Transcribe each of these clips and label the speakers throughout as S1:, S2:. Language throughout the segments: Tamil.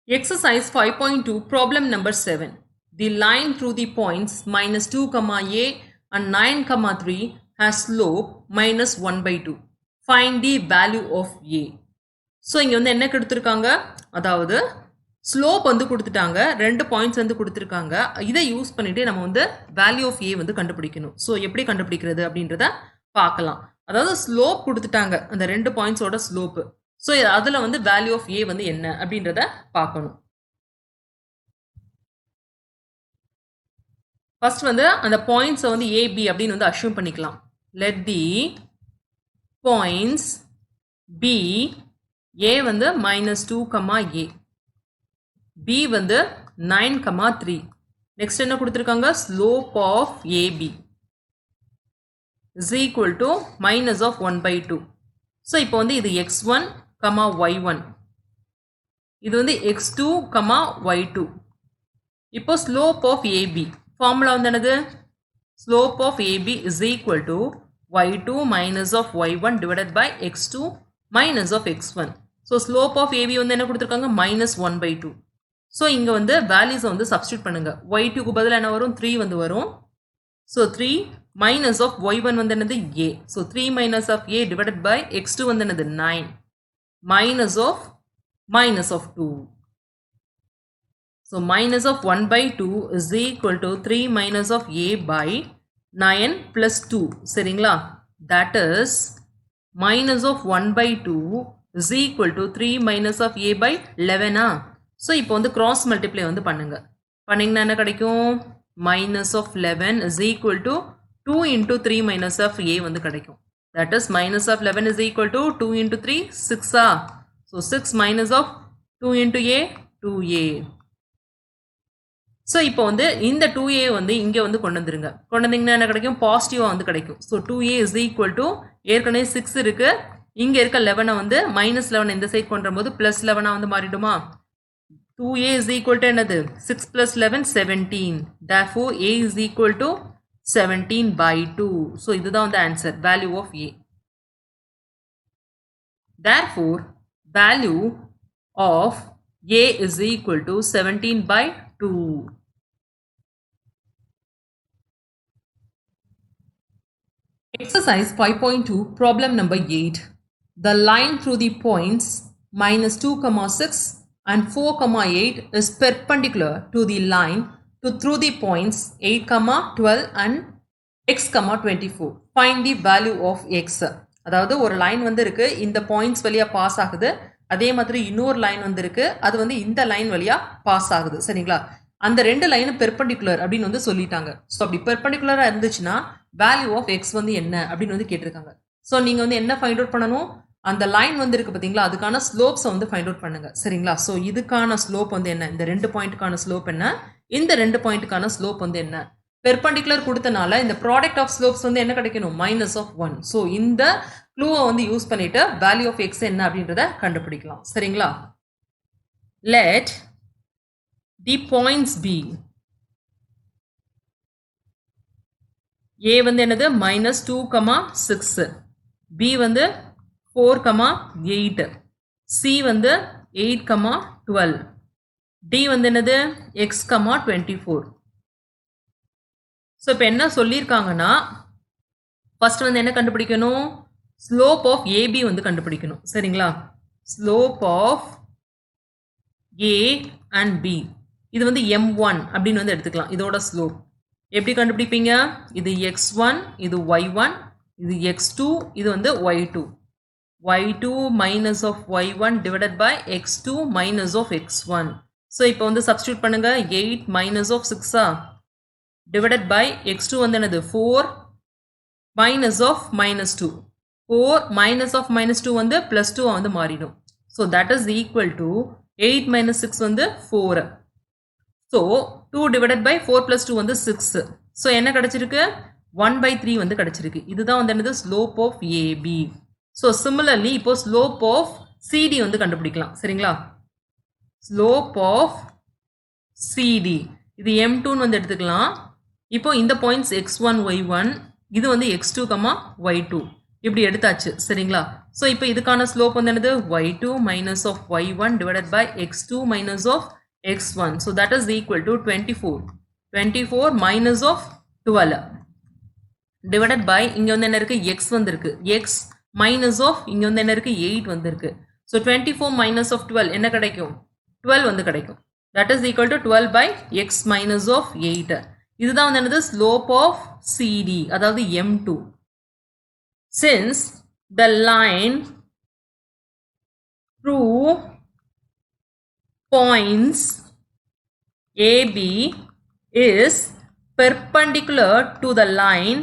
S1: Exercise 5.2 problem number 7. The line through the points minus 2, a and 9, 3 has slope minus 1 by 2. Find the value of a. So, இங்க வந்து என்ன கொடுத்திருக்காங்க அதாவது ஸ்லோப் வந்து கொடுத்துட்டாங்க ரெண்டு பாயிண்ட்ஸ் வந்து கொடுத்திருக்காங்க இதை யூஸ் பண்ணிட்டு நம்ம வந்து வேல்யூ ஆஃப் a வந்து கண்டுபிடிக்கணும் ஸோ எப்படி கண்டுபிடிக்கிறது அப்படின்றத பார்க்கலாம் அதாவது ஸ்லோப் கொடுத்துட்டாங்க அந்த ரெண்டு பாயிண்ட்ஸோட ஸ்லோப்பு ஸோ அதில் வந்து வேல்யூ ஆஃப் a வந்து என்ன அப்படின்றத பார்க்கணும் ஃபர்ஸ்ட் வந்து அந்த பாயிண்ட்ஸை வந்து ab அப்படின்னு வந்து அஷ்யூம் பண்ணிக்கலாம் let the points b a வந்து -2, a b வந்து 9, 3 நெக்ஸ்ட் என்ன கொடுத்துருக்காங்க slope of ab is equal to minus of 1 by 2 so இப்போ வந்து இது x1, y1 இது வந்து x2, y2 இப்போ ஸ்லோப் ஆஃப் ab ஃபார்முலா வந்து என்னது slope of ab is equal to y2 minus of y1 divided by x2 minus of x1 so slope of ab வந்து என்ன கொடுத்துருக்காங்க -1 by 2 ஸோ இங்கே வந்து வேல்யூஸை வந்து சப்ஸ்டியூட் பண்ணுங்க y2க்கு பதிலாக என்ன வரும் 3 வந்து வரும் ஸோ 3 minus of y1 வந்து என்னது a so 3 minus of a divided by x2 வந்து என்னது 9 minus of -2 so minus of 1 by 2 is equal to 3 minus of a by 9 plus 2 சரிங்களா that is minus of 1 by 2 is equal to 3 minus of a by 11 so இப்போ வந்து cross multiply வந்து பண்ணுங்க பண்ணீங்கன்னா என்ன கிடைக்கும் minus of 11 is equal to 2 into 3 minus of a வந்து கிடைக்கும் that is minus of 11 is equal to 2 into 3 6 so 6 minus of 2 into a 2a so இப்போ வந்து இந்த 2a வந்து இங்க வந்து கொண்டு வந்துருங்க கொண்டு வந்தீங்கன்னா என்ன கிடைக்கும் பாசிட்டிவா வந்து கிடைக்கும் so 2a is equal to ஏற்கனவே 6 இருக்கு இங்க இருக்க 11 வந்து -11 இந்த சைடு கொண்டு வரும்போது +11 வந்து மாறிடுமா 2a is equal to என்னது 6 plus 11 17 therefore a is equal to 17 by 2 so இதுதான் வந்து answer value of a therefore value of a is equal to 17 by 2 exercise 5.2 problem number 8 the line through the points -2, 6 and 4, 8 is perpendicular to the line through the points 8, 12 and x, 24. Find the value of x. அதாவது ஒரு லைன் வந்து இருக்கு இந்த பாயிண்ட்ஸ் வழியா பாஸ் ஆகுது அதே மாதிரி இன்னொரு லைன் வந்து இருக்கு அது வந்து இந்த லைன் வழியா பாஸ் ஆகுது சரிங்களா அந்த ரெண்டு லைனும் பெர்பெண்டிகுலர் அப்படின்னு வந்து சொல்லிட்டாங்க ஸோ அப்படி பெர்பெண்டிகுலரா இருந்துச்சுன்னா வேல்யூ ஆஃப் எக்ஸ் வந்து என்ன அப்படின்னு வந்து கேட்டிருக்காங்க ஸோ நீங்க வந்து என்ன ஃபைண்ட் அவுட் பண்ணணும் அந்த லைன் வந்து இருக்கு பார்த்தீங்களா அதுக்கான ஸ்லோப்ஸை வந்து ஃபைண்ட் அவுட் பண்ணுங்க சரிங்களா ஸோ இதுக்கான ஸ்லோப் வந்து என்ன இந்த ரெண்டு பாயிண்ட்டுக்கான ஸ்லோப் என்ன இந்த ரெண்டு பாயிண்ட்டுக்கான ஸ்லோப் வந்து என்ன பெர்பெண்டிகுலர் கொடுத்தனால இந்த ப்ராடக்ட் ஆஃப் ஸ்லோப்ஸ் வந்து என்ன கிடைக்கணும் -1 ஸோ இந்த க்ளூவை வந்து யூஸ் பண்ணிட்டு வேல்யூ ஆஃப் எக்ஸ் என்ன அப்படின்றத கண்டுபிடிக்கலாம் சரிங்களா let the points B A வந்து என்னது -2, 6 பி வந்து 4, 8 சி வந்து 8, 12 டி வந்து என்னது x, 24 ஸோ இப்போ என்ன சொல்லியிருக்காங்கன்னா ஃபர்ஸ்ட் வந்து என்ன கண்டுபிடிக்கணும் ஸ்லோப் ஆஃப் ஏபி வந்து கண்டுபிடிக்கணும் சரிங்களா slope of A and B இது வந்து m1 அப்படின்னு வந்து எடுத்துக்கலாம் இதோட ஸ்லோப் எப்படி கண்டுபிடிப்பீங்க இது x1 இது y1 இது x2 இது வந்து y2 y2 minus of y1 divided by x2 minus of x1 so இப்போ வந்து சப்ஸ்டியூட் பண்ணுங்க 8 minus of 6 divided by x2 வந்து என்னது 4 minus of -2 4 minus of -2 வந்து +2 வந்து மாறிடும் so that is equal to 8 minus 6 வந்து 4 ஸோ 2 divided by 4 plus 2 வந்து 6 ஸோ என்ன கிடைச்சிருக்கு 1 by 3 வந்து கிடைச்சிருக்கு இதுதான் வந்து என்னது slope of AB so similarly இப்போ ஸ்லோப் ஆஃப் சிடி வந்து கண்டுபிடிக்கலாம் சரிங்களா ஸ்லோப் ஆஃப் சிடி இது m2 வந்து எடுத்துக்கலாம் இப்போ இந்த பாயிண்ட்ஸ் x1 y1 இது வந்து x2, y2 இப்படி எடுத்தாச்சு சரிங்களா. ஸோ இப்போ இதுக்கான ஸ்லோப் வந்து என்னது y2 minus of y1 divided by x2 minus of x1. So that is equal to 24. 24 minus of 12 divided by இங்க வந்து என்ன இருக்கு x வந்திருக்கு, x minus of இங்க வந்து என்ன இருக்கு 8 வந்திருக்கு. So 24 minus of 12 என்ன கிடைக்கும், 12 வந்து கிடைக்கும். That is equal to 12 by x minus of 8. இதுதான் வந்து என்னது slope of CD, அதாவது M2. Since the line through points AB is perpendicular to the line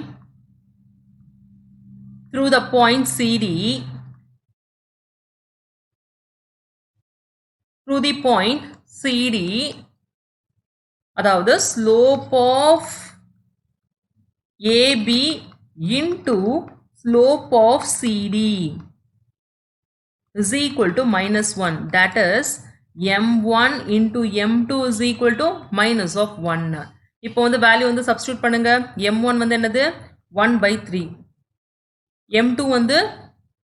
S1: through the point CD, through the point CD, அதாவது slope of AB into slope of CD is equal to minus 1. That is M1 into M2 is equal to minus of 1. இப்போ வந்து வேல்யூ வந்து சப்ஸ்டியூட் பண்ணுங்க. M1 வந்து என்னது 1 by 3. M2 வந்து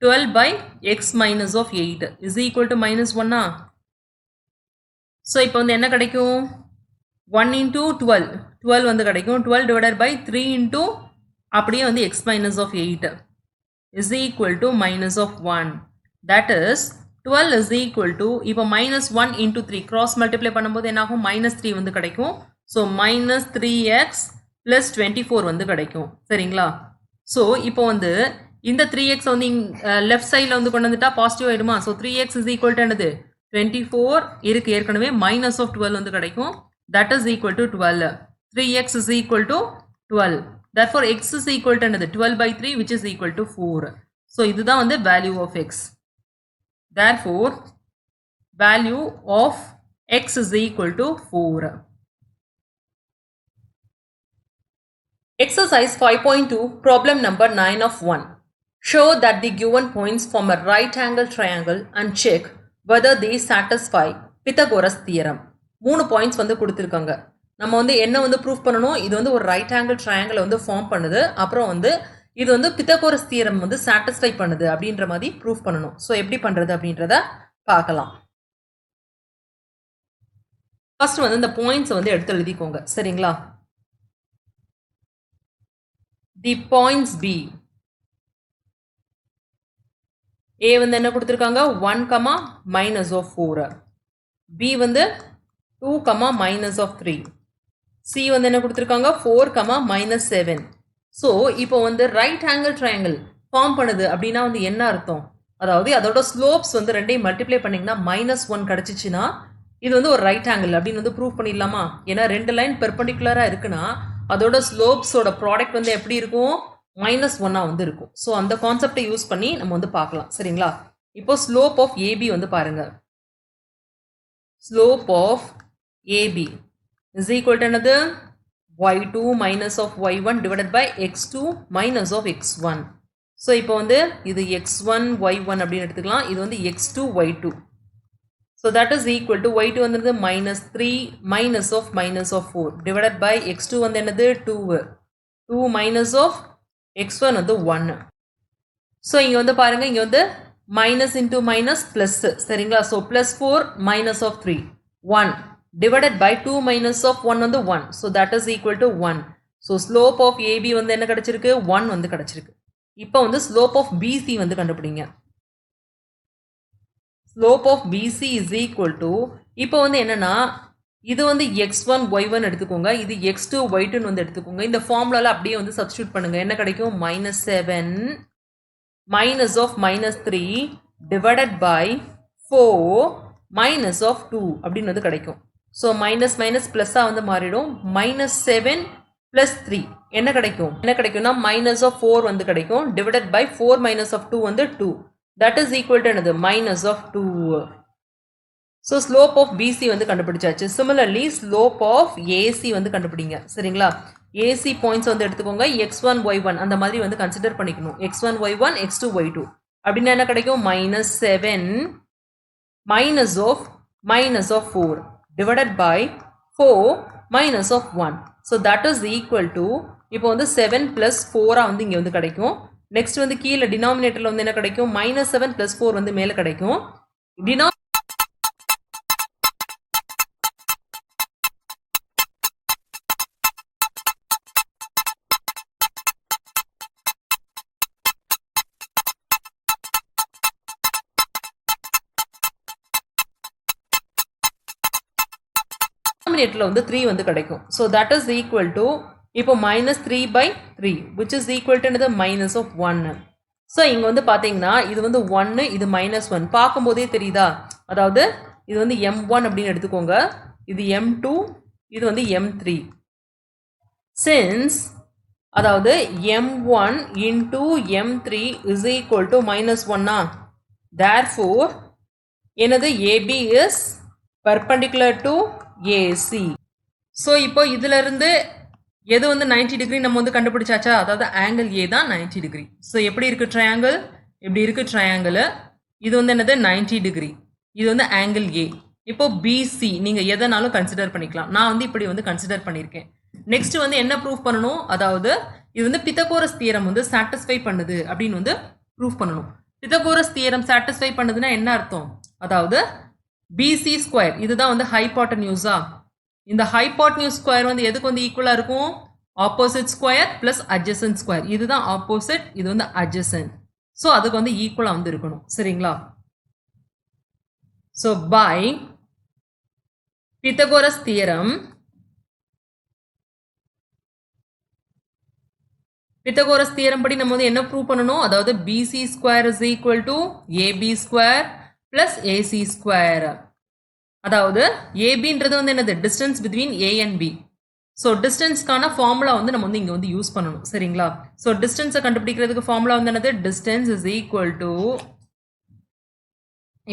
S1: 12 by x minus of 8 is equal to minus 1. So இப்போ வந்து என்ன கிடைக்கும் 1 into 12. 12 வந்து கிடைக்கும். 12 divided by 3 into அப்படியே வந்து x minus of 8 is equal to minus of 1. That is 12 is equal to இப்போ minus 1 into 3 cross multiply பண்ணும்போது என்ன ஆகும் minus 3 வந்து கிடைக்கும். ஸோ minus 3x plus 24 வந்து கிடைக்கும் சரிங்களா. ஸோ இப்போ வந்து இந்த 3x வந்து லெஃப்ட் சைடில் வந்து கொண்டு வந்துட்டா பாசிட்டிவ் ஆயிடுமா. So 3x is equal to என்னது 24 இருக்கு ஏற்கனவே minus of 12 வந்து கிடைக்கும். That is equal to 12. 3x is equal to 12. Therefore x is equal to என்னது 12 by 3 which is equal to 4. So இதுதான் வந்து value of x. Therefore value of x is equal to 4. Exercise 5.2 problem number 9 of 1. Show that the given points form a right angle triangle and check whether they satisfy Pythagoras theorem. 3 points வந்து கொடுத்துருக்காங்க. நம்ம வந்து என்ன வந்து ப்ரூஃப் பண்ணணும், இது வந்து ஒரு ரைட் ஆங்கிள் ட்ரையாங்கிள் வந்து ஃபார்ம் பண்ணுது, அப்புறம் வந்து இது வந்து பித்தகோரஸ் தியரம் வந்து சாட்டிஸ்ஃபை பண்ணுது அப்படின்ற மாதிரி ப்ரூஃப் பண்ணணும். ஸோ எப்படி பண்ணுறது அப்படின்றத பார்க்கலாம். ஃபர்ஸ்ட் வந்து இந்த பாயிண்ட்ஸை வந்து எடுத்து எழுதிக்கோங்க சரிங்களா. தி பாயிண்ட்ஸ் பி ஏ வந்து என்ன கொடுத்துருக்காங்க 1, minus of 4. பி வந்து 2, minus of 3. சி வந்து என்ன கொடுத்துருக்காங்க 4, minus 7. ஸோ இப்போ வந்து ரைட் ஆங்கிள் ட்ரையாங்கிள் ஃபார்ம் பண்ணுது அப்படின்னா வந்து என்ன அர்த்தம், அதாவது அதோட ஸ்லோப்ஸ் வந்து ரெண்டையும் மல்டிப்ளை பண்ணிங்கன்னா -1 கிடச்சிச்சின்னா இது வந்து ஒரு ரைட் ஆங்கிள் அப்படின்னு வந்து ப்ரூவ் பண்ணிடலாமா. ஏன்னா 2 லைன் பெர்பெண்டிகுலராக இருக்குன்னா அதோட ஸ்லோப்ஸோட ப்ராடக்ட் வந்து எப்படி இருக்கும் -1 வந்து இருக்கும். ஸோ அந்த கான்செப்டை யூஸ் பண்ணி நம்ம வந்து பார்க்கலாம் சரிங்களா. இப்போ ஸ்லோப் ஆஃப் ஏபி வந்து பாருங்க. Slope of AB is equal to another y2 minus of y1 divided by x2 minus of x1. So இப்போ வந்து இது x1 y1 அப்படின்னு எடுத்துக்கலாம், இது வந்து x2 y2. So that is equal to y2 வந்து -3 minus of -4 divided by x2 வந்து என்னது 2 minus of x1 வந்து 1. So இங்க வந்து பாருங்க, இங்க வந்து minus into minus plus சரிங்களா. So +4 minus of 3 1 divided by 2 minus of 1 வந்து 1. So that is equal to 1. So slope of AB வந்து என்ன கிடைச்சிருக்கு 1 வந்து கிடைச்சிருக்கு. இப்போ வந்து slope of BC வந்து கண்டுபிடிங்க. Slope of BC is equal to இப்போ வந்து என்னன்னா இது வந்து x1 y1 எடுத்துக்கோங்க, இது x2 y2 வந்து எடுத்துக்கோங்க. இந்த ஃபார்முலால அப்படியே வந்து சப்ஸ்டிட்யூட் பண்ணுங்க. என்ன கிடைக்கும் -7 minus of -3 divided by 4 minus of 2 அப்படின்னு வந்து கிடைக்கும். ஸோ மைனஸ் மைனஸ் ப்ளஸ்ஸாக வந்து மாறிடும். -7 + 3 என்ன கிடைக்கும்னா -4 வந்து கிடைக்கும். டிவைடட் பை 4 - 2 வந்து 2. தட் இஸ் ஈக்குவல் டு என்னது -2. ஸோ ஸ்லோப் ஆஃப் பிசி வந்து கண்டுபிடிச்சாச்சு. சிமிலர்லி ஸ்லோப் ஆஃப் ஏசி வந்து கண்டுபிடிங்க சரிங்களா. ஏசி பாயிண்ட்ஸ் வந்து எடுத்துக்கோங்க, x1 y1 அந்த மாதிரி வந்து கன்சிடர் பண்ணிக்கணும். x1 y1 x2 y2 அப்படின்னா என்ன கிடைக்கும் -7 minus of 4 divided by 4 minus of 1. So that is equal to இப்போ வந்து 7 + 4 வந்து இங்கே வந்து கிடைக்கும். நெக்ஸ்ட் வந்து கீழே டினாமினேட்டரில் வந்து என்ன கிடைக்கும் -7 + 4 வந்து மேலே கிடைக்கும். டினாமினேட்டரில் வந்து 3 வந்து கிடைக்கும். So that is equal to இப்போ -3/3 which is equal to என்னது -1. ஸோ இங்கே வந்து பார்த்தீங்கன்னா இது வந்து 1 இது -1 பார்க்கும்போதே தெரியுதா, அதாவது இது வந்து m1 அப்படின்னு எடுத்துக்கோங்க, இது m2 இது வந்து m3. சின்ஸ் அதாவது m1 into m3 is equal to -1 therefore என்னது AB is perpendicular to AC. So இப்போ இதுல இருந்து எது வந்து 90 டிகிரி நம்ம வந்து கண்டுபிடிச்சாச்சா, அதாவது ஆங்கிள் ஏ தான் 90 டிகிரி. ஸோ எப்படி இருக்கு ட்ரையாங்கிள், இப்படி இருக்கு ட்ரையாங்கிள், இது வந்து என்னது 90 டிகிரி, இது வந்து ஆங்கிள் ஏ. இப்போ பிசி நீங்க எதனாலும் கன்சிடர் பண்ணிக்கலாம், நான் வந்து இப்படி வந்து கன்சிடர் பண்ணியிருக்கேன். நெக்ஸ்ட் வந்து என்ன ப்ரூஃப் பண்ணணும், அதாவது இது வந்து பித்தகோரஸ் தியரம் வந்து சாட்டிஸ்ஃபை பண்ணுது அப்படின்னு வந்து ப்ரூஃப் பண்ணணும். பித்தகோரஸ் தியரம் சாட்டிஸ்ஃபை பண்ணுதுன்னா என்ன அர்த்தம், அதாவது பிசி ஸ்கொயர் இதுதான் வந்து ஹைபாட்டன்யூஸா, இந்த ஹைபாட்னியூஸ் ஸ்கொயர் வந்து எதுக்கு வந்து ஈக்குவலாக இருக்கும், opposite square plus adjacent square, இதுதான் ஆப்போசிட் இது வந்து அட்ஜசன்ட். ஸோ அதுக்கு வந்து ஈக்குவலாக வந்து இருக்கணும். சரிங்களா? So by Pythagoras theorem, Pythagoras theorem படி நம்ம வந்து என்ன ப்ரூவ் பண்ணணும், அதாவது BC square is equal to AB square plus AC square. அதாவது ஏபின்றது வந்து என்னது distance between A and B. So டிஸ்டன்ஸ்க்கான ஃபார்முலா வந்து நம்ம வந்து இங்கே வந்து யூஸ் பண்ணணும். சரிங்களா? ஸோ டிஸ்டன்ஸை கண்டுபிடிக்கிறதுக்கு ஃபார்முலா வந்து என்னது, டிஸ்டன்ஸ் இஸ் ஈக்குவல் டு,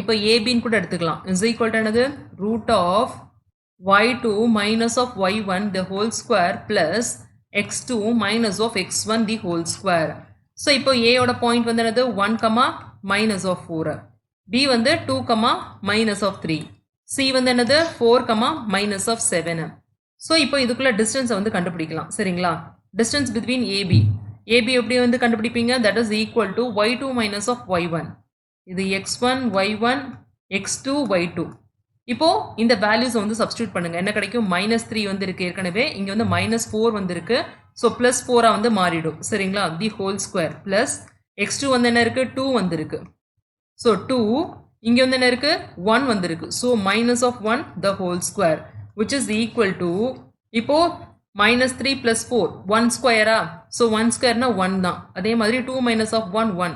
S1: இப்போ ஏபின்னு கூட எடுத்துக்கலாம், இஸ் ஈக்குவல் டு என்னது √y2 minus of y1 the whole square plus x2 minus of x1 the whole square. So இப்போ ஏயோட பாயிண்ட் வந்து என்னது 1, -4, b வந்து 2, -3, C வந்து என்னது 4, -7. ஸோ இப்போ இதுக்குள்ள டிஸ்டன்ஸை வந்து கண்டுபிடிக்கலாம். சரிங்களா? டிஸ்டன்ஸ் பிட்வீன் ஏபி எப்படி வந்து கண்டுபிடிப்பீங்க, that is equal to y2 minus of y1, இது x1 y1 x2 y2. இப்போ இந்த வேல்யூஸ் வந்து சப்ஸ்டியூட் பண்ணுங்க, என்ன கிடைக்கும், -3 வந்து இருக்கு ஏற்கனவே, இங்க வந்து -4 வந்து இருக்கு, ஸோ +4 வந்து மாறிடும். சரிங்களா? தி ஹோல் ஸ்கொயர் பிளஸ் x2 வந்து என்ன இருக்கு 2 வந்து இருக்கு, ஸோ 2 இங்க வந்து என்ன இருக்கு 1 வந்திருக்கு, so -1 the whole square which is equal to, இப்போ -3 + 4 1 ஸ்கொயரா, ஸோ 1 ஸ்கொயர்னா 1 தான், அதே மாதிரி 2 - 1 1,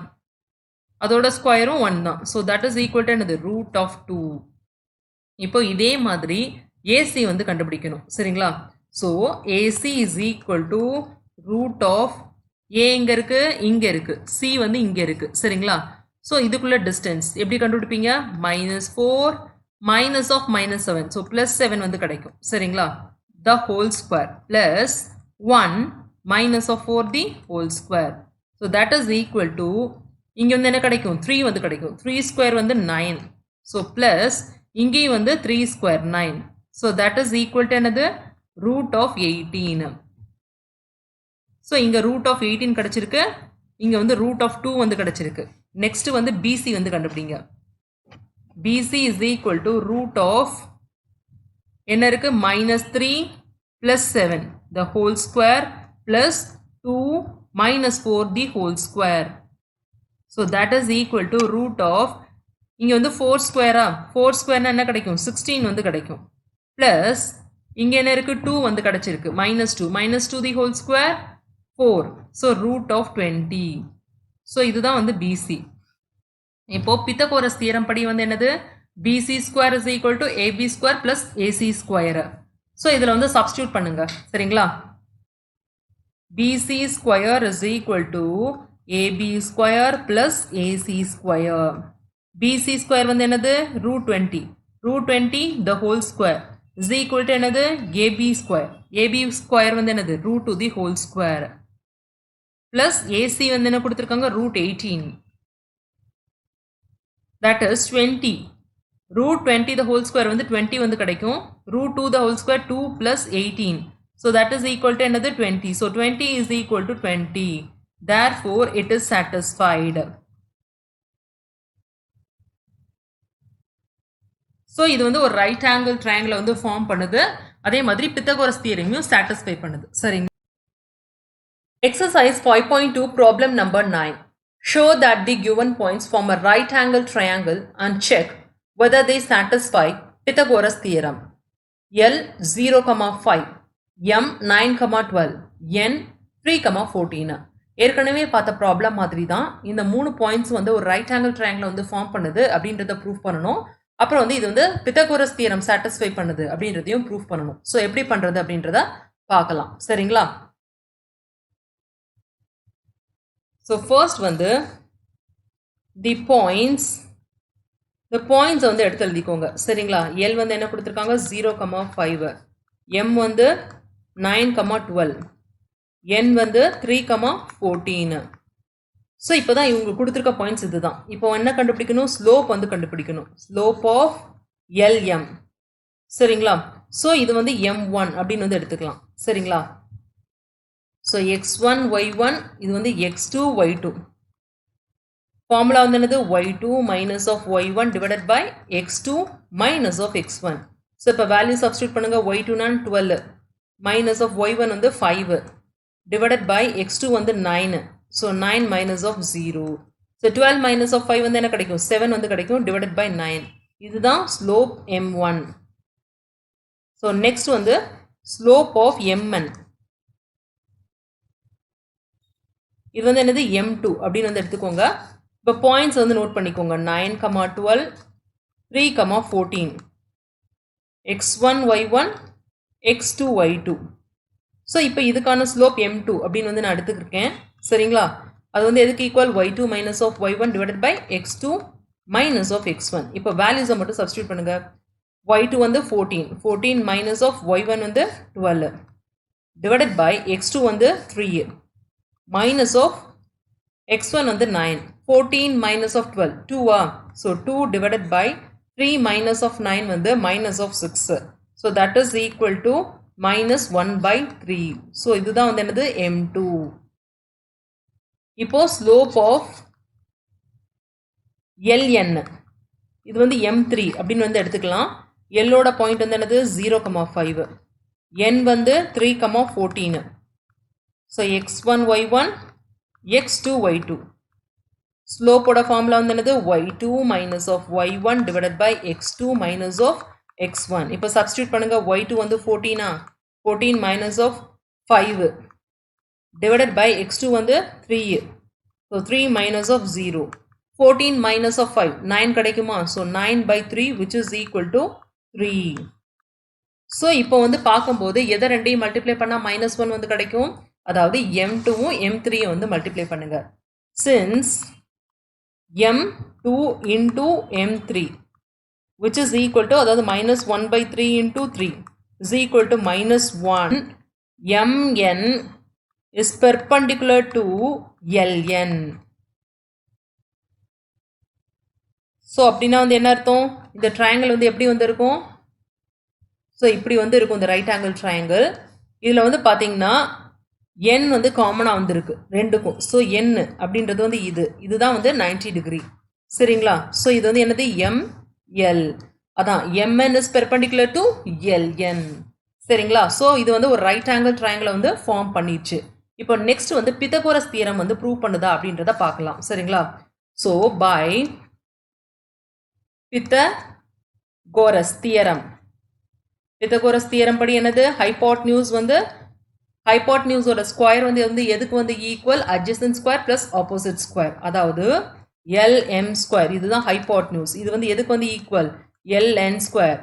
S1: அதோட ஸ்கொயரும் 1 தான், so that is equal to என்னது √2. இப்போ இதே மாதிரி ஏசி வந்து கண்டுபிடிக்கணும். சரிங்களா? So AC is equal to √, எங்க இருக்கு இங்க இருக்கு, சி வந்து இங்க இருக்கு. சரிங்களா? ஸோ இதுக்குள்ள டிஸ்டன்ஸ் எப்படி கண்டுபிடிப்பீங்க, -4 -7, ஸோ +7 வந்து கிடைக்கும். சரிங்களா? த whole square plus 1 -4 the whole square, so that is equal to, இங்கே வந்து என்ன கிடைக்கும் 3 வந்து கிடைக்கும், 3 ஸ்கொயர் வந்து 9, ஸோ பிளஸ் இங்கேயும் வந்து 3 square 9, so that is equal to என்னது √18. ஸோ இங்கே √18 கிடைச்சிருக்கு, இங்கே வந்து √2 வந்து கிடைச்சிருக்கு. நெக்ஸ்ட் வந்து பிசி வந்து கண்டுபிடிங்க. பிசி இஸ் ஈக்குவல் டு என்ன இருக்கு -3 + 7 the whole square plus 2 -4 the whole square. So that is equal to இங்க வந்து 4 ஸ்கொயரா, 4 ஸ்கொயர்னா என்ன கிடைக்கும் 16 வந்து கிடைக்கும், பிளஸ் இங்க என்ன இருக்கு 2 வந்து கிடைச்சிருக்கு, -2 the whole square 4, so √20. So இதுதான் வந்து பிசி. இப்போ பித்தகோரஸ் தியரம் படி வந்து என்னது, BC square is equal to AB square plus AC square. So இதில் வந்து சப்ஸ்டியூட் பண்ணுங்க. சரிங்களா? BC square is equal to AB square plus AC square. BC square வந்து என்னது √20 the whole square is equal to என்னது ஏபி ஸ்கொயர். ஏபி ஸ்கொயர் வந்து என்னது √2 the whole square plus AC வந்து என்ன கொடுத்துருக்காங்க √18, that is 20. √20 the whole square வந்து 20 வந்து கிடைக்கும், √2 the whole square 2 plus 18, so that is equal to another 20, so 20 is equal to 20. therefore it is satisfied. So இது வந்து ஒரு ரைட் ஆங்கிள் ட்ரையாங்கிளை வந்து ஃபார்ம் பண்ணுது. அதே மாதிரி பித்தகோரஸ் தியரமையும் சாட்டிஸ்ஃபை பண்ணுது. சரிங்க. Exercise 5.2 problem number 9. Show that the given points form a right angle triangle and check whether they satisfy Pythagoras theorem. L 0,5, M 9,12, N 3,14. ஏற்கனவே பார்த்த ப்ராப்ளம் மாதிரி தான் இந்த 3 பாயிண்ட்ஸ் வந்து ஒரு ரைட் ஆங்கிள் ட்ரையாங்கிளை வந்து ஃபார்ம் பண்ணுது அப்படின்றத ப்ரூவ் பண்ணணும். அப்புறம் வந்து இது வந்து பித்தகோரஸ் தியரம் சாட்டிஸ்ஃபை பண்ணுது அப்படின்றதையும் ப்ரூவ் பண்ணணும். ஸோ எப்படி பண்ணுறது அப்படின்றத பார்க்கலாம். சரிங்களா? ஸோ ஃபர்ஸ்ட் வந்து தி பாயிண்ட்ஸ் வந்து எடுத்து எழுதிக்கோங்க. சரிங்களா? எல் வந்து என்ன கொடுத்துருக்காங்க 0,5, எம் வந்து 9,12, என் வந்து 3,14. ஸோ இப்போ தான் இவங்க கொடுத்துருக்க பாயிண்ட்ஸ் இது தான். இப்போ என்ன கண்டுபிடிக்கணும்? ஸ்லோப் வந்து கண்டுபிடிக்கணும். Slope of LM. சரிங்களா? ஸோ இது வந்து M1 அப்படின்னு வந்து எடுத்துக்கலாம். சரிங்களா? ஸோ x1 y1 இது வந்து x2 y2. ஃபார்முலா வந்து என்னது? y2 minus of y1 divided by x2 minus of x1. So இப்போ வேல்யூ சப்ஸ்டியூட் பண்ணுங்க. y2 நான் 12 மைனஸ் ஆஃப் y1 வந்து 5 டிவைடட் பை x2 வந்து 9. So 9 minus of 0. So 12 minus of 5 வந்து என்ன கிடைக்கும்? 7 வந்து கிடைக்கும் டிவைடட் பை 9. இதுதான் ஸ்லோப் M1. ஸோ நெக்ஸ்ட் வந்து ஸ்லோப் ஆஃப் MN. இது வந்து என்னது? M2 அப்படின்னு வந்து எடுத்துக்கோங்க. இப்போ பாயிண்ட்ஸ் வந்து நோட் பண்ணிக்கோங்க. 9,12, 3,14, x1 y1, x2 y2. So இப்போ இதுக்கான ஸ்லோப் M2 அப்படின்னு வந்து நான் எடுத்துக்கிருக்கேன். சரிங்களா? அது வந்து எதுக்கு equal? y2 minus of y1 divided by x2 minus of x1. இப்போ வேல்யூஸை மட்டும் சப்ஸ்டியூட் பண்ணுங்க. y2 வந்து 14 மைனஸ் ஆஃப் y1 வந்து 12 டிவைடட் பை x2 வந்து 3 மைனஸ் ஆஃப் x1 வந்து 9. 14 minus of 12 2. So 2 divided by 3 minus of 9 வந்து minus of 6. So that is equal to minus 1/3. So இதுதான் வந்து என்னது? M2. இப்போ ஸ்லோப் ஆஃப் LN இது வந்து M3 அப்படின்னு வந்து எடுத்துக்கலாம். எல்லோட பாயிண்ட் வந்து என்னது? 0,5, N வந்து 3,14. So x1 y1, x2 y2. ஸ்லோப்போட formula வந்து என்னது? y2 minus of y1 divided by x2 minus of x1. இப்போ சப்ஸ்டியூட் பண்ணுங்க. y2 வந்து 14 minus of 5 divided by x2 வந்து 3. So 3 minus of 0. 14 minus of 5. 9 கிடைக்குமா? So 9/3 which is equal to 3. So இப்போ வந்து பார்க்கும்போது எதை ரெண்டையும் மல்டிப்ளை பண்ணா -1 வந்து கிடைக்கும். அதாவது M2வும் M3யும் வந்து மல்டிப்ளை பண்ணுங்க. Since M2 into M3 which is equal to அதாவது -1/3 into 3 is equal to -1. MN is perpendicular to LN. So அப்படின்னா வந்து என்ன அர்த்தம்? இந்த ட்ரையாங்கிள் வந்து எப்படி வந்து இருக்கும்? ஸோ இப்படி வந்து இருக்கும் இந்த ரைட் ஆங்கிள் ட்ரையாங்கிள். இதில் வந்து பார்த்தீங்கன்னா என் வந்து காமனாக வந்துருக்கு ரெண்டுக்கும். ஸோ என் அப்படின்றது வந்து இதுதான் வந்து 90 டிகிரி. சரிங்களா? ஸோ இது வந்து என்னது? ML. அதான் MN is perpendicular to LN. சரிங்களா? ஸோ இது வந்து ஒரு ரைட் ஆங்கிள் ட்ரையாங்கிளை வந்து ஃபார்ம் பண்ணிடுச்சு. இப்போ நெக்ஸ்ட் வந்து பித்தகோரஸ் தியரம் வந்து ப்ரூவ் பண்ணுதா அப்படின்றத பார்க்கலாம். சரிங்களா? ஸோ பை பித்தகோரஸ் தியரம் படி என்னது? ஹைபாட்னியூஸ் வந்து ஹைபாட்னியூஸோட ஸ்கொயர் வந்து எதுக்கு வந்து equal? Adjacent square plus opposite square. அதாவது LM ஸ்கொயர். இதுதான் ஹைபாட்னியூஸ். இது வந்து எதுக்கு வந்து equal? LN square.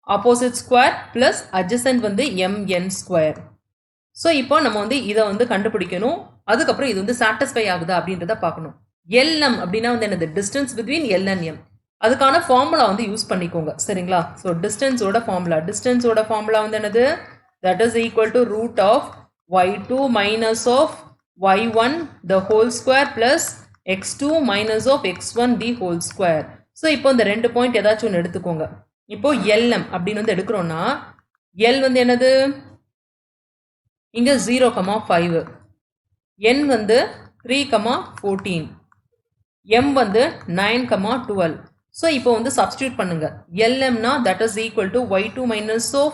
S1: Opposite square plus adjacent வந்து MN ஸ்கொயர். ஸோ இப்போ நம்ம வந்து இதை வந்து கண்டுபிடிக்கணும். அதுக்கப்புறம் இது வந்து சாட்டிஸ்ஃபை ஆகுதா அப்படின்றத பார்க்கணும். LM அப்படின்னா வந்து என்னது? Distance between L and M. அதுக்கான ஃபார்முலா வந்து யூஸ் பண்ணிக்கோங்க. சரிங்களா? ஸோ டிஸ்டன்ஸோட ஃபார்முலா வந்து என்னது? That is equal to root of y2 minus of y1 the whole square plus x2 minus of x1 the whole square. So இப்போ இந்த 2 பாயிண்ட் ஏதாச்சும் ஒன்று எடுத்துக்கோங்க. இப்போ LM அப்படின்னு வந்து எடுக்கிறோன்னா L வந்து என்னது? இங்கே 0,5. n வந்து 3, 14, m வந்து 9, 12. ஸோ இப்போ வந்து சப்ஸ்டியூட் பண்ணுங்க. LMனா that is equal to y2 minus of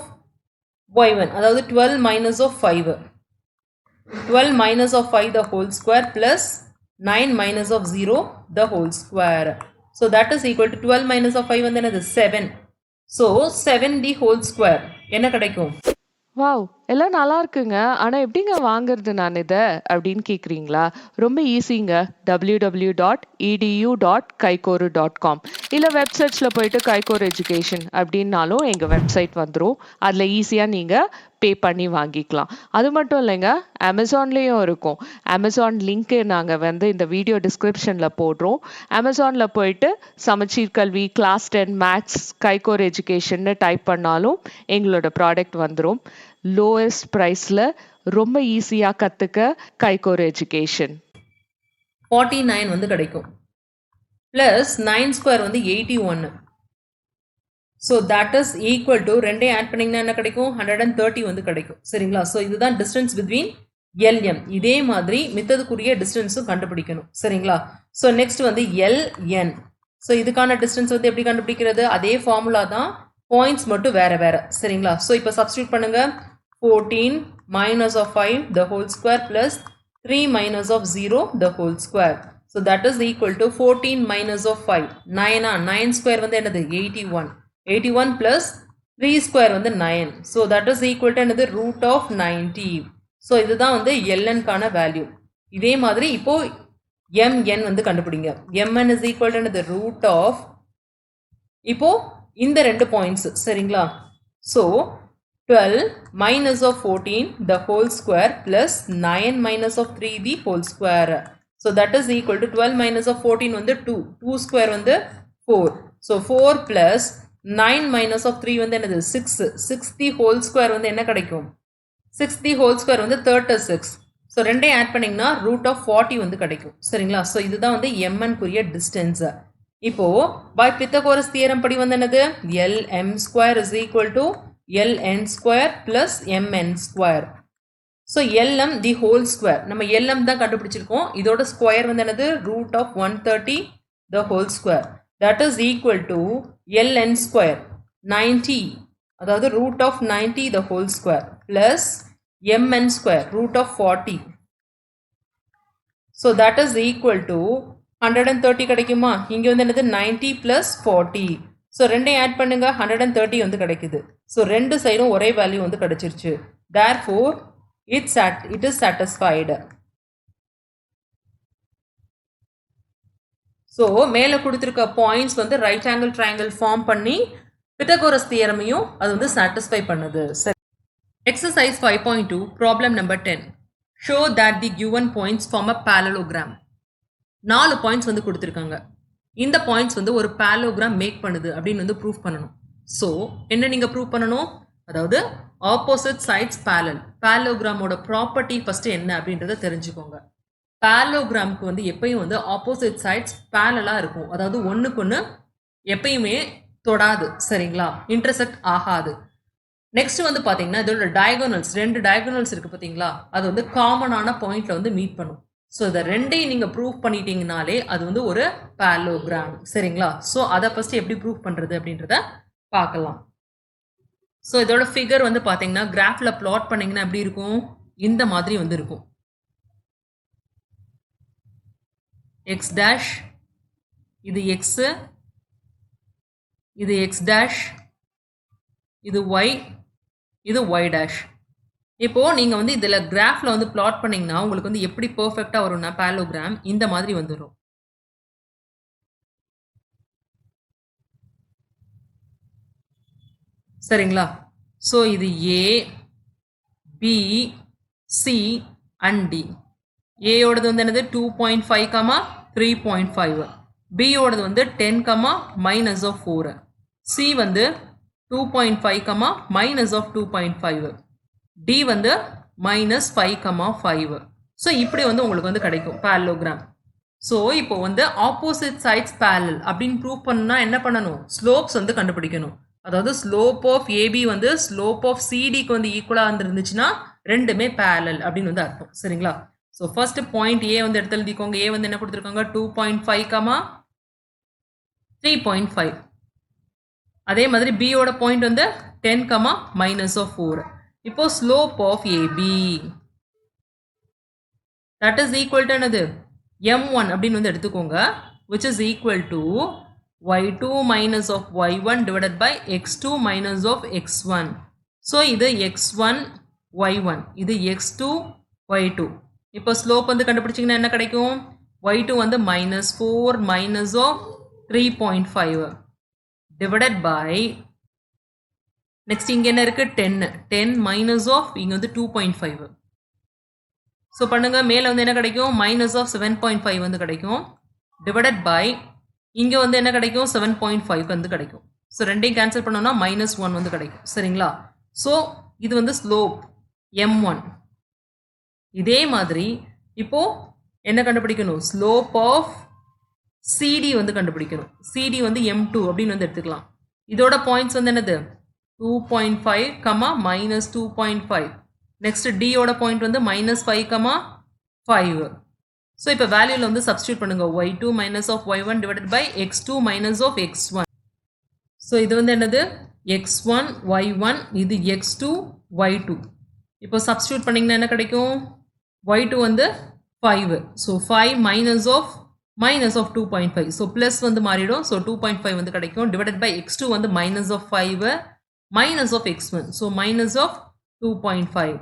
S1: y1, அதாவது 12 minus of 5. 12 minus of 5 the whole square plus 9 minus of 0 the whole square. So that is equal to 12 minus of 5 வந்து என்னது 7. So 7 the whole square என்ன கிடைக்கும்?
S2: வாவ்! எல்லாம் நல்லா இருக்குங்க. ஆனா எப்படிங்க வாங்குறது நான் இத? அப்படின்னு கேட்குறீங்களா? ரொம்ப ஈஸிங்க. www.edu.kaikoru.com இல்ல வெப்சைட்ஸ்ல போயிட்டு கைகோர் எஜுகேஷன் அப்படின்னாலும் எங்க வெப்சைட் வந்துரும். அதுல ஈஸியா நீங்க பே பண்ணி வாங்கிக்கலாம். அது மட்டும் இல்லைங்க, அமேசான்லயும் இருக்கும். அமேசான் லிங்க் நாங்க வந்து இந்த வீடியோ டிஸ்கிரிப்ஷன்ல போடுறோம். அமேசான்ல போயிட்டு சமச்சீர் கல்வி கிளாஸ் 10 மேத்ஸ் கைகோர் எஜுகேஷன்னு டைப் பண்ணாலும் எங்களோட ப்ராடக்ட் வந்துரும். லோயஸ்ட் ப்ரைஸ்ல ரொம்ப ஈஸியா கத்துக்க கைகோர் எஜுகேஷன்.
S1: 49 வந்து கிடைக்கும். பிளஸ் 9 ஸ்கொயர் வந்து 81. So that is equal to ரெண்டையும் ஆட் பண்ணிங்கன்னா என்ன கிடைக்கும்? 130 வந்து கிடைக்கும். சரிங்களா? ஸோ இதுதான் டிஸ்டன்ஸ் பிட்வீன் LM. இதே மாதிரி மித்ததுக்குரிய டிஸ்டன்ஸும் கண்டுபிடிக்கணும். சரிங்களா? ஸோ நெக்ஸ்ட் வந்து LN. ஸோ இதுக்கான டிஸ்டன்ஸ் வந்து எப்படி கண்டுபிடிக்கிறது? அதே ஃபார்முலா தான், பாயிண்ட்ஸ் மட்டும் வேற வேற. சரிங்களா? ஸோ இப்போ சப்ஸ்டியூட் பண்ணுங்க. 14 minus of 5 the whole square plus 3 minus of 0 the whole square. So that is equal to 14 minus of 5. 9 square வந்து என்னது? 81. 81 plus 3 square வந்து 9. So that is equal to என்னது? root of 90. So இதுதான் வந்து LN கான வேல்யூ. இதே மாதிரி இப்போ MN வந்து கண்டுபிடிங்க. MN is equal to என்னது? root of, இப்போ இந்த ரெண்டு பாயிண்ட்ஸ். சரிங்களா? So 12 minus of 14 the whole square plus 9 minus of 3 the whole square. So that is equal to 12 minus of 14 வந்து 2. 2 square வந்து 4. So 4 plus 9 minus of 3 வந்து என்னது? 6. 6 the whole square வந்து என்ன கிடைக்கும்? 6 the whole square வந்து 36. ஸோ ரெண்டையும் ஆட் பண்ணிங்கன்னா root of 40 வந்து கிடைக்கும். சரிங்களா? ஸோ இதுதான் வந்து MN குரிய டிஸ்டன்ஸ். இப்போ by Pythagoras தியரம் படி வந்து என்னது? LM square is equal to LN square plus MN square. So LM the whole square. நம்ம LM தான் கண்டுபிடிச்சிருக்கோம். இதோட ஸ்கொயர் வந்து என்னது? root of 130 the whole square. That is equal to LN square 90. அதாவது root of 90 the whole square plus MN square root of 40. So that is equal to 130 கிடைக்குமா? இங்க வந்து என்னது? 90 plus 40. ஸோ ரெண்டையும் ஆட் பண்ணுங்க. 130 வந்து கிடைக்குது. ஸோ ரெண்டு சைடும் ஒரே வேல்யூ வந்து கிடைச்சிருச்சு. therefore it is satisfied. So மேலே கொடுத்துருக்க பாயிண்ட்ஸ் வந்து ரைட் ஆங்கிள் ட்ரையாங்கிள் ஃபார்ம் பண்ணி பித்தகோரஸ் தியரமையும் அது வந்து சாட்டிஸ்ஃபை பண்ணுது. சரி. Exercise 5.2 problem number 10. Show that the given points form a parallelogram. 4 points வந்து கொடுத்துருக்காங்க. இந்த பாயிண்ட்ஸ் வந்து ஒரு parallelogram மேக் பண்ணுது அப்படின்னு வந்து ப்ரூவ் பண்ணணும். ஸோ என்ன நீங்கள் ப்ரூவ் பண்ணணும்? அதாவது ஆப்போசிட் சைட்ஸ் parallel. parallelogramோட ப்ராப்பர்ட்டி ஃபர்ஸ்ட் என்ன அப்படின்றத தெரிஞ்சுக்கோங்க. parallelogramக்கு வந்து எப்பயும் வந்து ஆப்போசிட் சைட்ஸ் parallel-ஆ இருக்கும். அதாவது ஒன்றுக்கு ஒன்று எப்பயுமே தொடாது. சரிங்களா? இன்டர்செக்ட் ஆகாது. நெக்ஸ்ட் வந்து பார்த்தீங்கன்னா இதோட டயகோனல்ஸ், 2 டயகோனல்ஸ் இருக்குது பார்த்தீங்களா? அது வந்து காமனான பாயிண்ட்ல வந்து மீட் பண்ணும். ஸோ இதை ரெண்டையும் நீங்கள் ப்ரூவ் பண்ணிட்டீங்கனாலே அது வந்து ஒரு parallelogram. சரிங்களா? ஸோ அதை ஃபர்ஸ்ட் எப்படி ப்ரூவ் பண்ணுறது அப்படின்றத பார்க்கலாம். ஸோ இதோட ஃபிகர் வந்து பார்த்தீங்கன்னா கிராஃபில் பிளாட் பண்ணிங்கன்னா எப்படி இருக்கும்? இந்த மாதிரி வந்து இருக்கும். எக்ஸ் டேஷ், இது எக்ஸு, இது எக்ஸ் டேஷ், இது ஒய், இது ஒய் டேஷ். இப்போது நீங்கள் வந்து இதில் கிராஃபில் வந்து பிளாட் பண்ணிங்கன்னா உங்களுக்கு வந்து எப்படி பர்ஃபெக்டாக வரும்னா parallelogram இந்த மாதிரி வந்துடும். சரிங்களா? ஸோ இது A, B, C and D. ஏயோடது வந்து என்னது? 2.5, 3.5. பியோடது வந்து 10, minus of 4. C வந்து 2.5, minus of 2.5. D வந்து minus 5, 5. ஸோ இப்படி வந்து உங்களுக்கு வந்து கிடைக்கும் parallelogram. ஸோ இப்போ வந்து ஆப்போசிட் சைட்ஸ் parallel அப்படின்னு ப்ரூவ் பண்ணா என்ன பண்ணணும்? ஸ்லோப்ஸ் வந்து கண்டுபிடிக்கணும். அதாவது ஸ்லோப் ஆஃப் ஏபி வந்து ஸ்லோப் ஆஃப் சிடிக்கு வந்து ஈக்குவலாக இருந்துச்சுன்னா ரெண்டுமே parallel அப்படின்னு வந்து அர்த்தம். சரிங்களா? ஸோ ஃபர்ஸ்ட் பாயிண்ட் ஏ வந்து எடுத்து எழுதிக்கோங்க. ஏ வந்து என்ன கொடுத்துருக்காங்க 2.5 கமா 3.5. அதே மாதிரி பியோட பாயிண்ட் வந்து 10 கமா -4. இப்போ slope of AB that is equal to என்னது m1 அப்படின்னு வந்து எடுத்துக்கோங்க, which is equal to y2 minus of y1 divided by x2 minus of x1. So இது x1 y1, இது x2 y2. இப்போ ஸ்லோப் வந்து கண்டுபிடிச்சிங்கன்னா என்ன கிடைக்கும்? y2 வந்து -4 minus of 3.5 divided by next இங்க என்ன இருக்கு 10 minus of இங்க வந்து 2.5. ஸோ பண்ணுங்க, மேலே வந்து என்ன கிடைக்கும் மைனஸ் ஆஃப் 7.5 வந்து கிடைக்கும் டிவைடட் பை இங்கே வந்து என்ன கிடைக்கும் 7.5 வந்து கிடைக்கும். ஸோ ரெண்டையும் கேன்சல் பண்ணோம்னா -1 வந்து கிடைக்கும். சரிங்களா? ஸோ இது வந்து ஸ்லோப் m1. இதே மாதிரி இப்போ என்ன கண்டுபிடிக்கணும்? ஸ்லோப் ஆஃப் சிடி வந்து கண்டுபிடிக்கணும். சிடி வந்து m2 அப்படின்னு வந்து எடுத்துக்கலாம். இதோட பாயிண்ட்ஸ் வந்து என்னது 2.5 கமா -2.5. நெக்ஸ்ட் டியோட பாயிண்ட் வந்து -5, 5. ஸோ இப்போ வேல்யூவில் வந்து சப்ஸ்டியூட் பண்ணுங்க y2 minus of y1 divided by x2 minus of x1. So இது வந்து என்னது x1 y1, இது x2 y2. இப்போ சப்ஸ்டியூட் பண்ணிங்கன்னா என்ன கிடைக்கும்? y2 வந்து 5. So 5 minus of 2.5. So plus வந்து மாறிடும். ஸோ 2.5 வந்து கிடைக்கும் டிவைடட் பை x2 வந்து minus of 5 minus of x1. So minus of 2.5.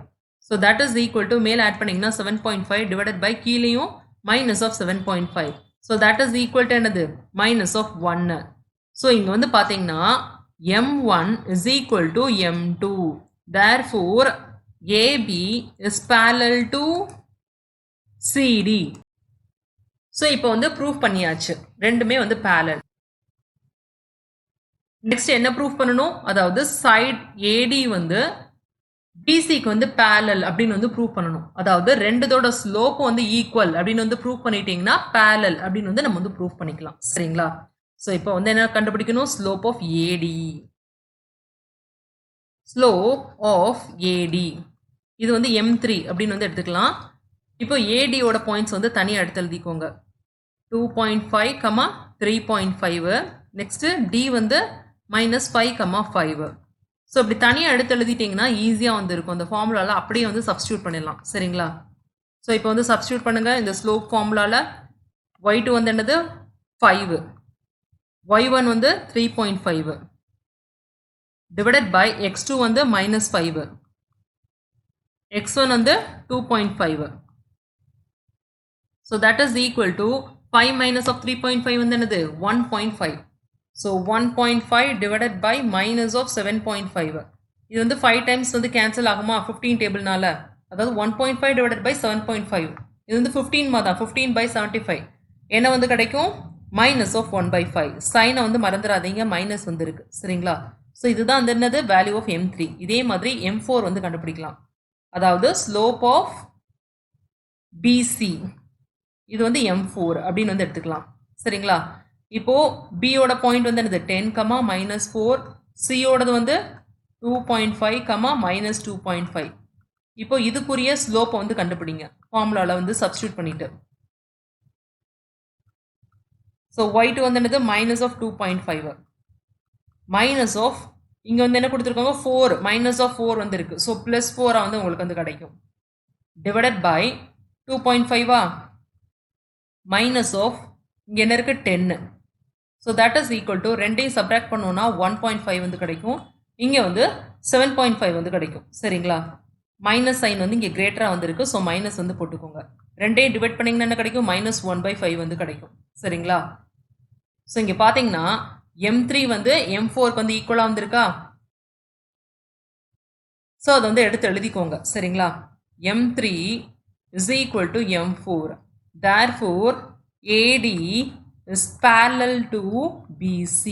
S1: So that is equal to மேல் add பண்ணிங்கன்னா 7.5 divided by கீழையும் minus of 7.5. So that is equal to என்னது minus of 1. So இங்க வந்து பார்த்தீங்கன்னா m1 is equal to m2. Therefore AB is parallel to CD. So இப்போ வந்து proof பண்ணியாச்சு, ரெண்டுமே வந்து parallel. நெக்ஸ்ட் என்ன ப்ரூஃப் பண்ணணும்? அதாவது சைட் ஏடி வந்து பிசிக்கு வந்து parallel அப்படின்னு வந்து ப்ரூவ் பண்ணணும். அதாவது ரெண்டுதோட ஸ்லோப் வந்து ஈக்குவல் அப்படின்னு வந்து ப்ரூவ் பண்ணிட்டீங்கன்னா parallel அப்படின்னு வந்து நம்ம வந்து ப்ரூவ் பண்ணிக்கலாம். சரிங்களா? ஸோ இப்போ வந்து என்ன கண்டுபிடிக்கணும்? Slope of AD. Slope of AD இது வந்து m3 அப்படின்னு வந்து எடுத்துக்கலாம். இப்போ ஏடியோட பாயிண்ட்ஸ் வந்து தனியாக எடுத்து எழுதிக்கோங்க. 2.5 கமா 3.5. நெக்ஸ்ட் டி வந்து -5, 5. ஸோ இப்படி தனியாக எடுத்து எழுதிட்டிங்கன்னா ஈஸியாக வந்து இருக்கும். அந்த ஃபார்முலாவில் அப்படியே வந்து சப்ஸ்டியூட் பண்ணிடலாம். சரிங்களா? ஸோ இப்போ வந்து சப்ஸ்டியூட் பண்ணுங்கள். இந்த ஸ்லோப் ஃபார்முலாவில் y2 வந்து என்னது 5, y1 வந்து 3.5 டிவைடட் பை x2 வந்து -5, x1 வந்து 2.5. So that is equal to 5 minus of 3.5 வந்து என்னது 1.5. So 1.5 divided by minus of 7.5. இது வந்து 5 times வந்து கேன்சல் ஆகுமா 15 டேபிள்னால? அதாவது 1.5 divided by 7.5. இது வந்து 15 மாதான், 15 by 75. என்ன வந்து கிடைக்கும்? minus of 1/5. சைனை வந்து மறந்துடாதீங்க, மைனஸ் வந்து இருக்கு. சரிங்களா? ஸோ இதுதான் வந்து என்னது வேல்யூ ஆஃப் m3. இதே மாதிரி m4 வந்து கண்டுபிடிக்கலாம். அதாவது ஸ்லோப் ஆஃப் பிசி இது வந்து m4 அப்படின்னு வந்து எடுத்துக்கலாம். சரிங்களா? இப்போ பியோட பாயிண்ட் வந்து என்னது 10, -4. சியோடது வந்து 2.5, -2.5. இப்போ இதுக்குரிய ஸ்லோப்பை வந்து கண்டுபிடிங்க ஃபார்முலாவில் வந்து சப்ஸ்டியூட் பண்ணிட்டு. ஸோ y2 வந்து என்னது minus of 2.5 minus of இங்கே வந்து என்ன கொடுத்துருக்காங்க 4, minus of 4 வந்து இருக்கு. ஸோ +4 வந்து உங்களுக்கு வந்து கிடைக்கும் டிவைடட் பை 2.5 minus of இங்கே என்ன இருக்கு 10. So that is equal to ரெண்டையும் சப்ராக்ட் பண்ணோன்னா 1.5 வந்து கிடைக்கும். இங்கே வந்து 7.5 வந்து கிடைக்கும். சரிங்களா? மைனஸ் சைன் வந்து இங்கே கிரேட்டராக வந்துருக்கு. ஸோ மைனஸ் வந்து போட்டுக்கோங்க. ரெண்டையும் டிவைட் பண்ணிங்கன்னா என்ன கிடைக்கும்? -1/5 வந்து கிடைக்கும். சரிங்களா? ஸோ இங்கே பார்த்தீங்கன்னா m3 வந்து m4க்கு வந்து ஈக்குவலாக வந்திருக்கா? ஸோ அதை வந்து எடுத்து எழுதிக்கோங்க. சரிங்களா? m3 is equal to m4. Therefore AD is parallel to BC.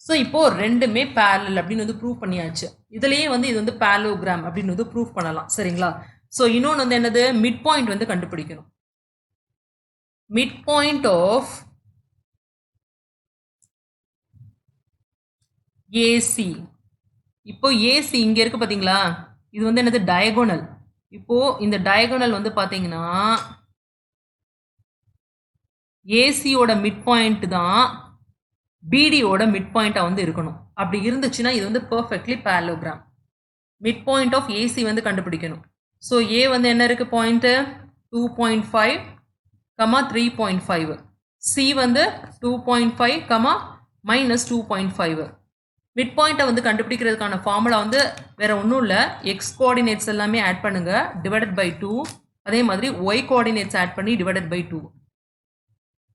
S1: So இப்போ ரெண்டுமே parallel அப்படின்னு வந்து ப்ரூவ் பண்ணியாச்சு. இதுலயே வந்து இது வந்து parallelogram அப்படின்னு வந்து ப்ரூவ் பண்ணலாம். சரிங்களா? ஸோ இன்னொன்று வந்து என்னது மிட் பாயிண்ட் வந்து கண்டுபிடிக்கணும். Mid point of AC. இப்போ ஏசி இங்க இருக்கு பாத்தீங்களா? இது வந்து என்னது டயகோனல். இப்போ இந்த டயகோனல் வந்து பார்த்தீங்கன்னா ஏசியோட மிட் பாயிண்ட் தான் பிடியோட மிட் பாயிண்டா வந்து இருக்கணும். அப்படி இருந்துச்சுன்னா இது வந்து perfectly parallelogram. Mid point of AC வந்து கண்டுபிடிக்கணும். ஸோ ஏ வந்து என்ன இருக்கு பாயிண்ட்டு 2.5 கமா 3.5. சி வந்து 2.5 கமா -2.5. மிட் பாயிண்ட்டை வந்து கண்டுபிடிக்கிறதுக்கான ஃபார்முலா வந்து வேற ஒன்றும் இல்லை, எக்ஸ் கோஆர்டினேட்ஸ் எல்லாமே ஆட் பண்ணுங்க டிவைடட் பை 2, அதே மாதிரி ஒய் கோஆர்டினேட்ஸ் ஆட் பண்ணி டிவைடட் பை 2.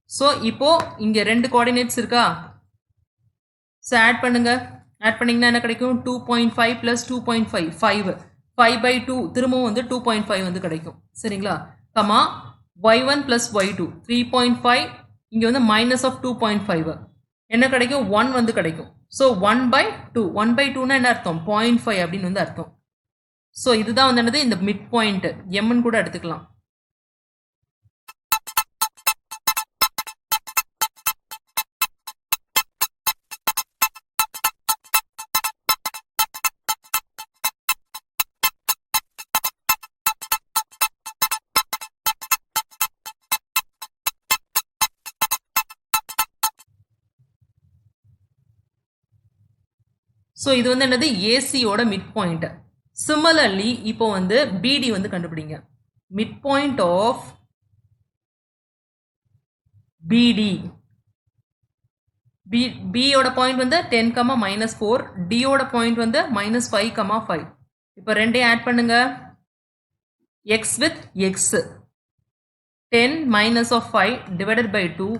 S1: ஸோ இப்போ இங்கே 2 கோஆர்டினேட்ஸ் இருக்கா, ஸோ ஆட் பண்ணுங்க. ஆட் பண்ணிங்கன்னா என்ன கிடைக்கும், 2.5 ப்ளஸ் 2.5 5 5/2 திரும்பவும் வந்து 2.5 வந்து கிடைக்கும். சரிங்களா, கமா y1 ப்ளஸ் y2 3.5, இங்கே வந்து மைனஸ் ஆஃப் 2.5 என்ன கிடைக்கும் 1 வந்து கிடைக்கும். ஸோ 1/2 1/2னா என்ன அர்த்தம் 0.5 அப்படின்னு வந்து அர்த்தம். ஸோ இதுதான் வந்து என்னது இந்த மிட் பாயிண்ட் எம்னு கூட எடுத்துக்கலாம். ஸோ இது வந்து என்னது ஏசியோட மிட் பாயிண்ட். சிமிலர்லி இப்போ வந்து பிடி வந்து கண்டுபிடிங்க. மிட் பாயிண்ட் ஆஃப் பிடி, பியோட பாயிண்ட் வந்து 10, -4, டியோட பாயிண்ட் வந்து -5, 5. இப்போ ரெண்டையும் ஆட் பண்ணுங்க. X with X 10 minus of 5 divided by 2,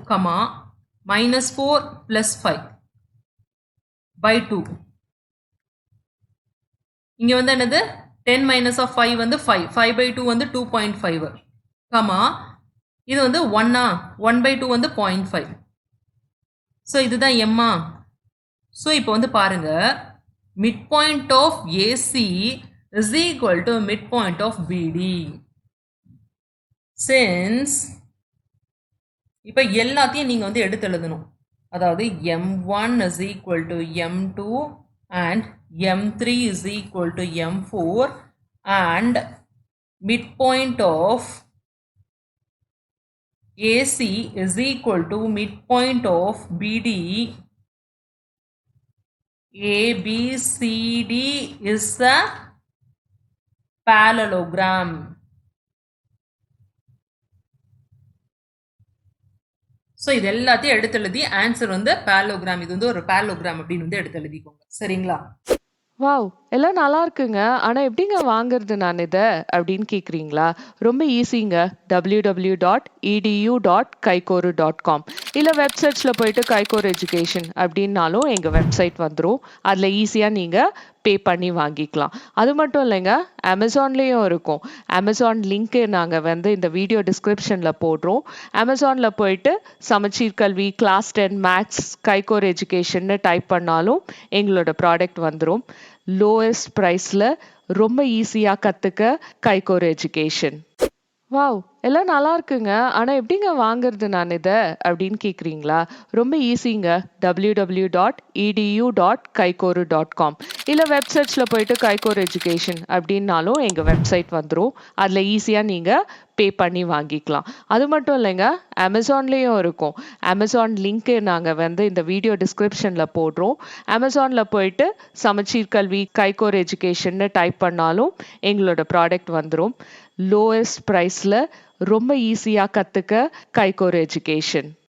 S1: -4 plus 5 by 2. இங்க வந்து என்னது 10 minus of 5 வந்து 5 5/2 வந்து 2.5 கமா இது வந்து 1/2 வந்து 0.5. ஸோ இதுதான் எம்மா. ஸோ இப்போ வந்து பாருங்க, mid point of AC is equal to mid point of BD. Since இப்போ எல்லாத்தையும் நீங்கள் வந்து எடுத்து எழுதணும். அதாவது m1 is equal to m2 and m3 is equal to m4 and midpoint of AC is equal to midpoint of BD. ABCD is a parallelogram. So இது எல்லாத்தையும் எடுத்து எழுதி ஆன்சர் வந்து parallelogram, இது வந்து ஒரு parallelogram அப்படின்னு வந்து எடுத்து எழுதிக்கோங்க. சரிங்களா?
S2: வாவ்! எல்லாம் நல்லா இருக்குங்க. ஆனா எப்படிங்க வாங்குறது நான் இத? அப்படின்னு கேக்குறீங்களா? ரொம்ப ஈஸிங்க. www.edu.kaikoru.com இல்ல வெப்சைட்ஸ்ல போயிட்டு கைகோர் எஜுகேஷன் அப்படின்னாலும் எங்க வெப்சைட் வந்துரும். அதுல ஈஸியா நீங்க பே பண்ணி வாங்கிக்கலாம். அது மட்டும் இல்லைங்க, அமேசான்லயும் இருக்கும். அமேசான் லிங்க் நாங்க வந்து இந்த வீடியோ டிஸ்கிரிப்ஷன்ல போடுறோம். அமேசான்ல போயிட்டு சமச்சீர் கல்வி, கிளாஸ் 10 மேத்ஸ், கைகோர் எஜுகேஷன்னு டைப் பண்ணாலும் எங்களோட ப்ராடக்ட் வந்துரும். லோயஸ்ட் ப்ரைஸ்ல ரொம்ப ஈஸியா கத்துக்க கைகோர் எஜுகேஷன். வாவ்! எல்லாம் நல்லா இருக்குங்க. ஆனா எப்படிங்க வாங்குறது நான் இத? அப்படின்னு கேக்குறீங்களா? ரொம்ப ஈஸிங்க. www.edu.kaikoru.com இல்ல வெப்சைட்ஸ்ல போயிட்டு கைகோர் எஜுகேஷன் அப்படின்னாலும் எங்க வெப்சைட் வந்துரும். அதுல ஈஸியா நீங்க பே பண்ணி வாங்கிக்கலாம். அது மட்டும் இல்லைங்க, அமேசான்லயும் இருக்கும். அமேசான் லிங்க் நாங்க வந்து இந்த வீடியோ டிஸ்கிரிப்ஷன்ல போடுறோம். அமேசான்ல போயிட்டு சமச்சீர் கல்வி, கைகோர் எஜுகேஷன்னு டைப் பண்ணாலும் எங்களோட ப்ராடக்ட் வந்துரும். லோயஸ்ட் ப்ரைஸ்ல ரொம்ப ஈஸியா கத்துக்க கைகோர் எஜுகேஷன்.